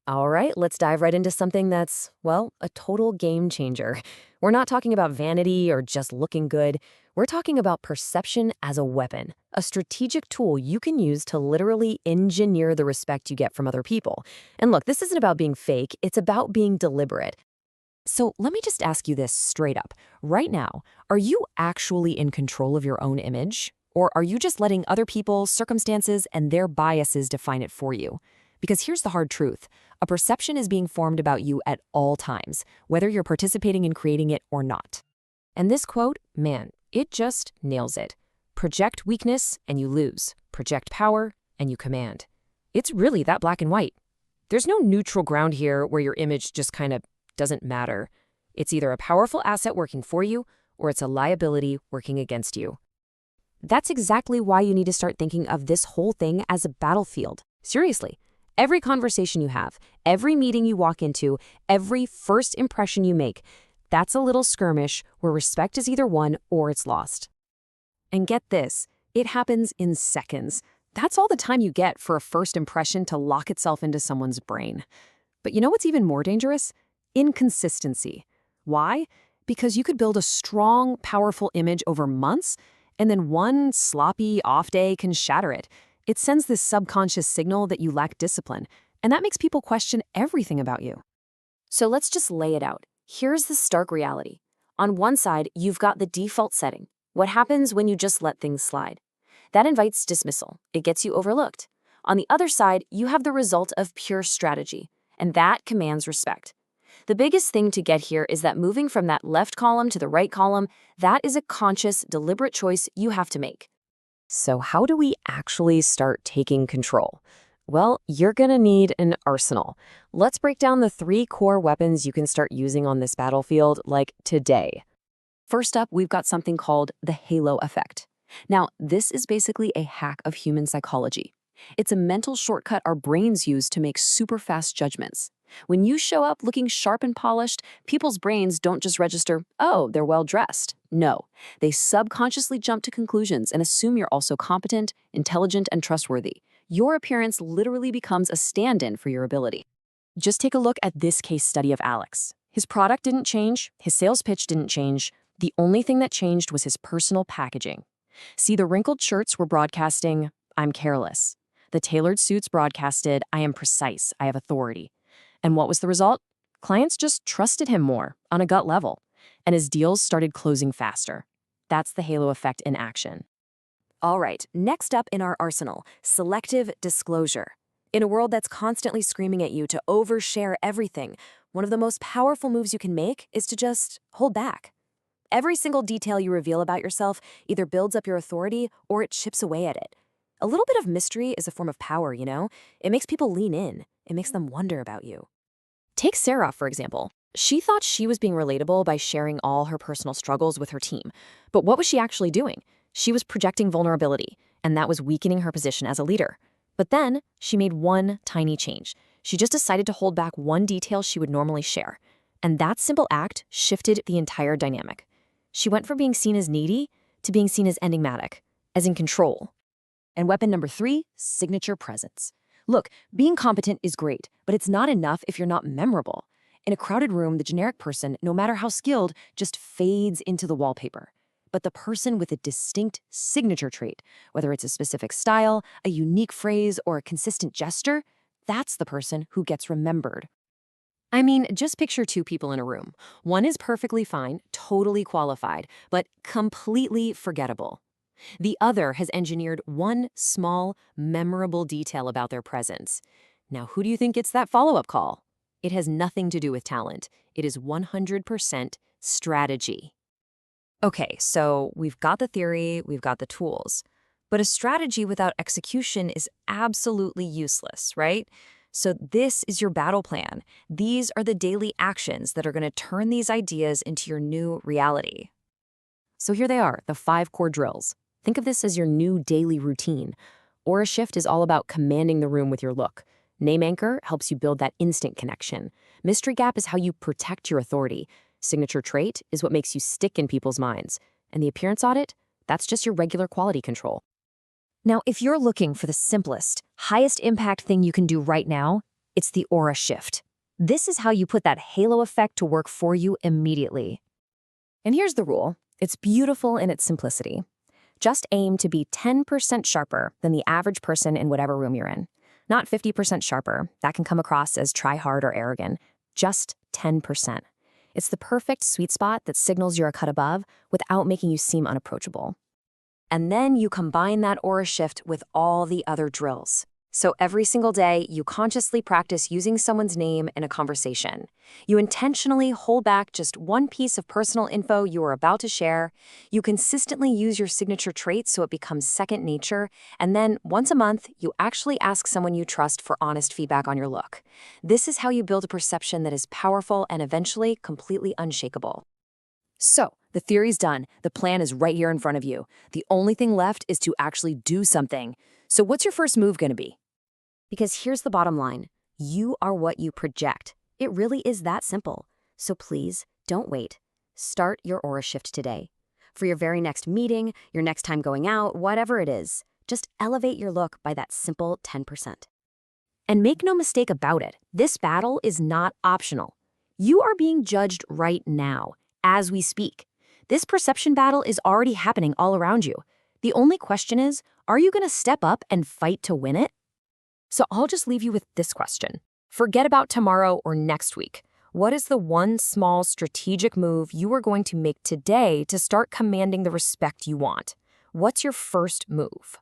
All right, let's dive right into something that's, well, a total game changer. We're not talking about vanity or just looking good. We're talking about perception as a weapon, a strategic tool you can use to literally engineer the respect you get from other people. And look, this isn't about being fake, it's about being deliberate. So let me just ask you this straight up. Right now, are you actually in control of your own image? Or are you just letting other people, circumstances, and their biases define it for you? Because here's the hard truth. A perception is being formed about you at all times, whether you're participating in creating it or not. And this quote, man, it just nails it. Project weakness and you lose. Project power and you command. It's really that black and white. There's no neutral ground here where your image just kind of doesn't matter. It's either a powerful asset working for you or it's a liability working against you. That's exactly why you need to start thinking of this whole thing as a battlefield. Seriously. Every conversation you have, every meeting you walk into, every first impression you make, that's a little skirmish where respect is either won or it's lost. And get this, it happens in seconds. That's all the time you get for a first impression to lock itself into someone's brain. But you know what's even more dangerous? Inconsistency. Why? Because you could build a strong, powerful image over months, and then one sloppy off day can shatter it. It sends this subconscious signal that you lack discipline, and that makes people question everything about you. So let's just lay it out. Here's the stark reality. On one side, you've got the default setting. What happens when you just let things slide? That invites dismissal. It gets you overlooked. On the other side, you have the result of pure strategy, and that commands respect. The biggest thing to get here is that moving from that left column to the right column, that is a conscious, deliberate choice you have to make. So how do we actually start taking control? Well, you're going to need an arsenal. Let's break down the 3 core weapons you can start using on this battlefield, like today. First up, we've got something called the halo effect. Now, this is basically a hack of human psychology. It's a mental shortcut our brains use to make super fast judgments. When you show up looking sharp and polished, people's brains don't just register, oh, they're well dressed. No, they subconsciously jump to conclusions and assume you're also competent, intelligent, and trustworthy. Your appearance literally becomes a stand-in for your ability. Just take a look at this case study of Alex. His product didn't change, his sales pitch didn't change. The only thing that changed was his personal packaging. See, the wrinkled shirts were broadcasting, I'm careless. The tailored suits broadcasted, I am precise, I have authority. And what was the result? Clients just trusted him more on a gut level, and his deals started closing faster. That's the halo effect in action. All right, next up in our arsenal, selective disclosure. In a world that's constantly screaming at you to overshare everything, one of the most powerful moves you can make is to just hold back. Every single detail you reveal about yourself either builds up your authority or it chips away at it. A little bit of mystery is a form of power, you know? It makes people lean in. It makes them wonder about you. Take Sarah, for example. She thought she was being relatable by sharing all her personal struggles with her team. But what was she actually doing? She was projecting vulnerability, and that was weakening her position as a leader. But then, she made one tiny change. She just decided to hold back one detail she would normally share. And that simple act shifted the entire dynamic. She went from being seen as needy to being seen as enigmatic, as in control. And weapon number 3, signature presence. Look, being competent is great, but it's not enough if you're not memorable. In a crowded room, the generic person, no matter how skilled, just fades into the wallpaper. But the person with a distinct signature trait, whether it's a specific style, a unique phrase, or a consistent gesture, that's the person who gets remembered. I mean, just picture 2 people in a room. One is perfectly fine, totally qualified, but completely forgettable. The other has engineered one small, memorable detail about their presence. Now, who do you think gets that follow-up call? It has nothing to do with talent. It is 100% strategy. Okay, so we've got the theory, we've got the tools. But a strategy without execution is absolutely useless, right? So this is your battle plan. These are the daily actions that are going to turn these ideas into your new reality. So here they are, the 5 core drills. Think of this as your new daily routine. Aura Shift is all about commanding the room with your look. Name Anchor helps you build that instant connection. Mystery Gap is how you protect your authority. Signature Trait is what makes you stick in people's minds. And the Appearance Audit, that's just your regular quality control. Now, if you're looking for the simplest, highest impact thing you can do right now, It's the aura shift. This is how you put that halo effect to work for you immediately. And here's the rule. It's beautiful in its simplicity. Just aim to be 10% sharper than the average person in whatever room you're in. Not 50% sharper. That can come across as try hard or arrogant. Just 10%. It's the perfect sweet spot that signals you're a cut above without making you seem unapproachable. And then you combine that aura shift with all the other drills. So every single day, you consciously practice using someone's name in a conversation. You intentionally hold back just one piece of personal info you are about to share. You consistently use your signature traits so it becomes second nature. And then, once a month, you actually ask someone you trust for honest feedback on your look. This is how you build a perception that is powerful and eventually completely unshakable. So, the theory's done. The plan is right here in front of you. The only thing left is to actually do something. So what's your first move going to be? Because here's the bottom line. You are what you project. It really is that simple. So please, don't wait. Start your aura shift today. For your very next meeting, your next time going out, whatever it is, just elevate your look by that simple 10%. And make no mistake about it, this battle is not optional. You are being judged right now, as we speak. This perception battle is already happening all around you. The only question is, are you going to step up and fight to win it? So I'll just leave you with this question. Forget about tomorrow or next week. What is the one small strategic move you are going to make today to start commanding the respect you want? What's your first move?